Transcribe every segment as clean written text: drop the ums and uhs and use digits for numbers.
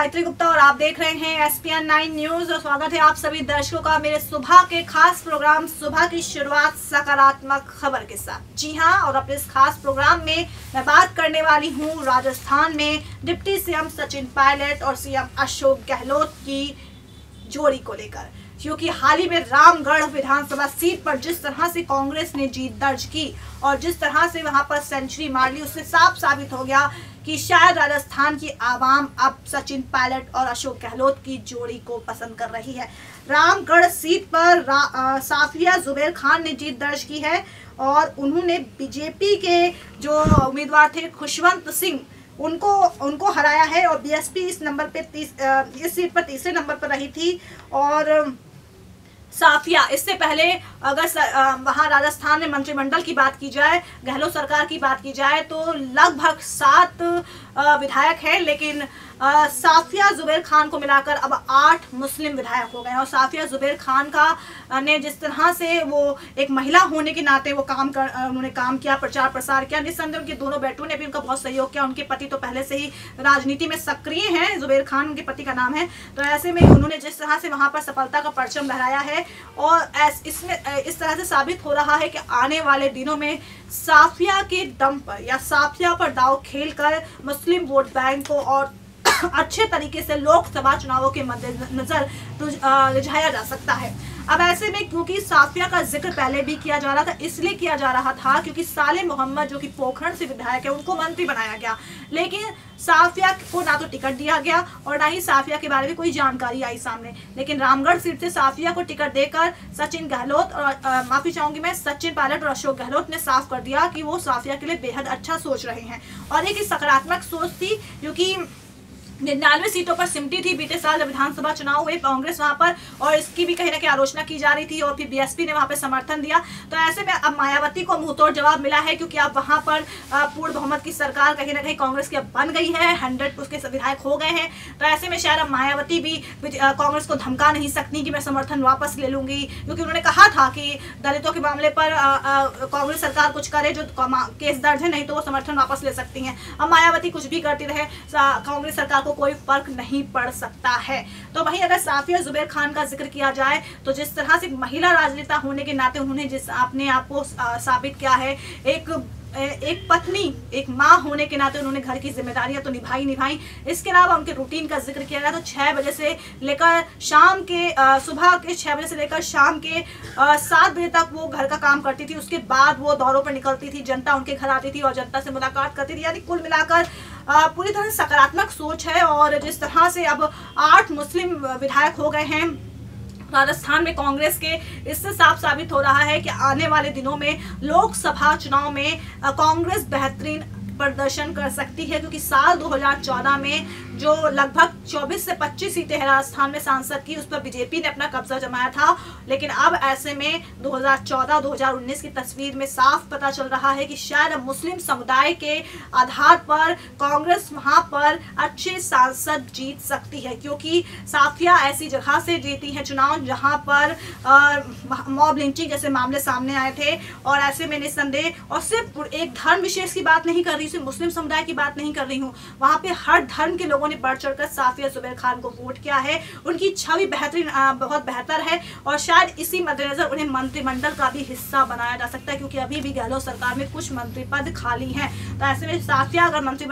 गायत्री गुप्ता और आप देख रहे हैं SPN 9 न्यूज। और स्वागत है आप सभी दर्शकों का मेरे सुबह के खास प्रोग्राम सुबह की शुरुआत सकारात्मक खबर के साथ। जी हां, और अपने इस खास प्रोग्राम में मैं बात करने वाली हूं राजस्थान में डिप्टी सीएम सचिन पायलट और सीएम अशोक गहलोत की जोड़ी को लेकर, क्योंकि हाल ही में रामगढ़ विधानसभा सीट पर जिस तरह से कांग्रेस ने जीत दर्ज की और जिस तरह से वहां पर सेंचुरी मार ली, उससे साफ साबित हो गया कि शायद राजस्थान की आवाम अब सचिन पायलट और अशोक गहलोत की जोड़ी को पसंद कर रही है। रामगढ़ सीट पर साफिया जुबैर खान ने जीत दर्ज की है और उन्होंने बीजेपी के जो उम्मीदवार थे खुशवंत सिंह उनको हराया है और बीएसपी इस सीट पर तीसरे नंबर पर रही थी। और साफिया इससे पहले अगर वहां राजस्थान में मंत्रिमंडल की बात की जाए, गहलोत सरकार की बात की जाए, तो लगभग 7 विधायक हैं, लेकिन साफिया जुबैर खान को मिलाकर अब 8 मुस्लिम विधायक हो गए। और साफिया जुबैर खान का ने जिस तरह से वो एक महिला होने के नाते वो उन्होंने काम किया, प्रचार प्रसार किया। निस्संदेह उनके दोनों बेटों ने भी उनका बहुत सहयोग किया। उनके पति तो पहले से ही राजनीति में सक्रिय हैं, जुबैर खान उनके पति का नाम है। तो ऐसे में उन्होंने जिस तरह से वहां पर सफलता का परचम लहराया है और इसमें इस तरह से साबित हो रहा है कि आने वाले दिनों में साफिया के दम पर या साफिया पर दांव खेलकर मुस्लिम वोट बैंक को और अच्छे तरीके से लोकसभा चुनावों के मद्देनजर रिझाया जा सकता है। अब ऐसे में क्योंकि साफिया का जिक्र पहले भी किया जा रहा था, इसलिए किया जा रहा था क्योंकि साले मोहम्मद जो कि पोखरण से विधायक है उनको मंत्री बनाया गया, लेकिन साफिया को ना तो टिकट दिया गया और ना ही साफिया के बारे में कोई जानकारी आई सामने। लेकिन रामगढ़ सीट से साफिया को टिकट देकर सचिन गहलोत और माफी चाहूंगी मैं, सचिन पायलट और अशोक गहलोत ने साफ कर दिया कि वो साफिया के लिए बेहद अच्छा सोच रहे हैं। और एक सकारात्मक सोच थी, क्योंकि 99 सीटों पर सिमटी थी बीते साल विधानसभा चुनाव हुए कांग्रेस वहां पर, और इसकी भी कहीं ना कहीं आलोचना की जा रही थी और फिर बीएसपी ने वहां पर समर्थन दिया। तो ऐसे में अब मायावती को मुंहतोड़ जवाब मिला है, क्योंकि अब वहां पर पूर्ण बहुमत की सरकार कहीं ना कहीं कांग्रेस की अब बन गई है, 100 उसके विधायक हो गए हैं। तो ऐसे में शायद अब मायावती भी कांग्रेस को धमका नहीं सकती कि मैं समर्थन वापस ले लूंगी, क्योंकि उन्होंने कहा था कि दलितों के मामले पर कांग्रेस सरकार कुछ करे जो केस दर्ज है, नहीं तो वो समर्थन वापस ले सकती है। अब मायावती कुछ भी करती रहे, कांग्रेस सरकार को कोई फर्क नहीं पड़ सकता है। तो वहीं अगर साफिया जुबैर खान का जिक्र किया जाए, तो जिस तरह से महिला राजनेता होने के नाते उन्होंने अपने आप को साबित किया है, एक पत्नी, एक माँ होने के नाते उन्होंने घर की जिम्मेदारियां तो निभाई। इसके अलावा उनके रूटीन का जिक्र किया गया तो 6 बजे से लेकर शाम के सुबह के 6 बजे से लेकर शाम के 7 बजे तक वो घर का काम करती थी। उसके बाद वो दौरों पर निकलती थी, जनता उनके घर आती थी और जनता से मुलाकात करती थी। यानी कुल मिलाकर पूरी तरह से सकारात्मक सोच है। और जिस तरह से अब 8 मुस्लिम विधायक हो गए हैं राजस्थान में कांग्रेस के, इससे साफ साबित हो रहा है कि आने वाले दिनों में लोकसभा चुनाव में कांग्रेस बेहतरीन प्रदर्शन कर सकती है, क्योंकि साल 2014 में जो लगभग 24 से 25 सीटें हैं राजस्थान में सांसद की, उस पर बीजेपी ने अपना कब्जा जमाया था। लेकिन अब ऐसे में 2014-2019 की तस्वीर में साफ पता चल रहा है कि शायद अब मुस्लिम समुदाय के आधार पर कांग्रेस वहां पर अच्छे सांसद जीत सकती है, क्योंकि साफिया ऐसी जगह से जीती है चुनाव जहां पर मॉब लिंचिंग जैसे मामले सामने आए थे। और ऐसे में निस्संदेह, और सिर्फ एक धर्म विशेष की बात नहीं कर रही, सिर्फ मुस्लिम समुदाय की बात नहीं कर रही हूँ, वहां पे हर धर्म के लोगों ने बढ़ चढ़कर साफिया जुबैर खान को वोट किया है। उनकी छवि बेहतरीन बहुत बेहतर है और शायद इसी मद्देनजर उन्हें मंत्रिमंडल का भी हिस्सा बनाया जा सकता है, क्योंकि अभी भी गहलोत सरकार में कुछ मंत्री पद खाली हैं। तो ऐसे में साफिया अगर मंत्री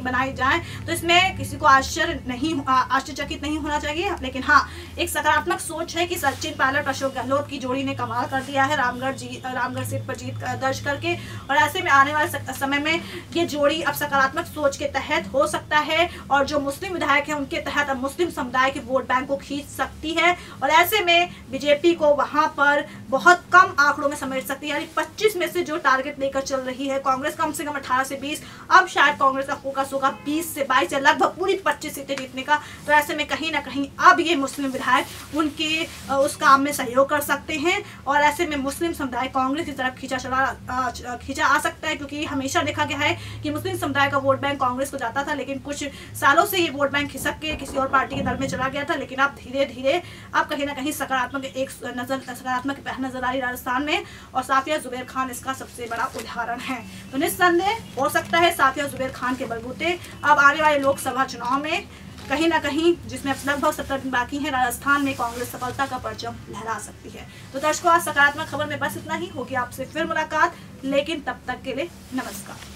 बनाई जाए तो इसमें किसी को आश्चर्यचकित नहीं होना चाहिए। लेकिन हाँ, एक सकारात्मक सोच है कि सचिन पायलट अशोक गहलोत की जोड़ी ने कमाल कर दिया है रामगढ़ सीट पर जीत दर्ज करके। और ऐसे में आने वाले समय में ये जोड़ी अब सकारात्मक सोच के तहत हो सकता है और जो मुस्लिम विधायक हैं उनके तहत अब मुस्लिम समुदाय के वोट बैंक को खींच सकती है। और ऐसे में बीजेपी को वहां पर बहुत कम आंकड़ों में समेट सकती है, यानी 25 में से जो टारगेट लेकर चल रही है कांग्रेस कम से कम 18 से 20, अब शायद कांग्रेस का फोकस होगा 20 से 22 या लगभग पूरी 25 सीटें जीतने का। तो ऐसे में कहीं ना कहीं अब ये मुस्लिम विधायक उनके उस काम में सहयोग कर सकते हैं और ऐसे में मुस्लिम समुदाय कांग्रेस की तरफ खींचा आ सकता है, क्योंकि हमेशा देखा गया है कि मुस्लिम समुदाय का वोट बैंक कांग्रेस को जाता था, लेकिन कुछ सालों से ये वोट बैंक खिसक के किसी और पार्टी के दल में चला गया था। लेकिन अब धीरे धीरे अब कहीं ना कहीं सकारात्मक नजर आ रही राजस्थान में, और साफिया जुबैर खान इसका सबसे बड़ा उदाहरण है। तो निस्संदेह हो सकता है साफिया जुबैर खान के बलबूते अब आने वाले लोकसभा चुनाव में कहीं ना कहीं, जिसमें लगभग 17 दिन बाकी हैं, राजस्थान में कांग्रेस सफलता का परचम लहरा सकती है। तो दर्शकों, आज सकारात्मक खबर में बस इतना ही। होगी आपसे फिर मुलाकात, लेकिन तब तक के लिए नमस्कार।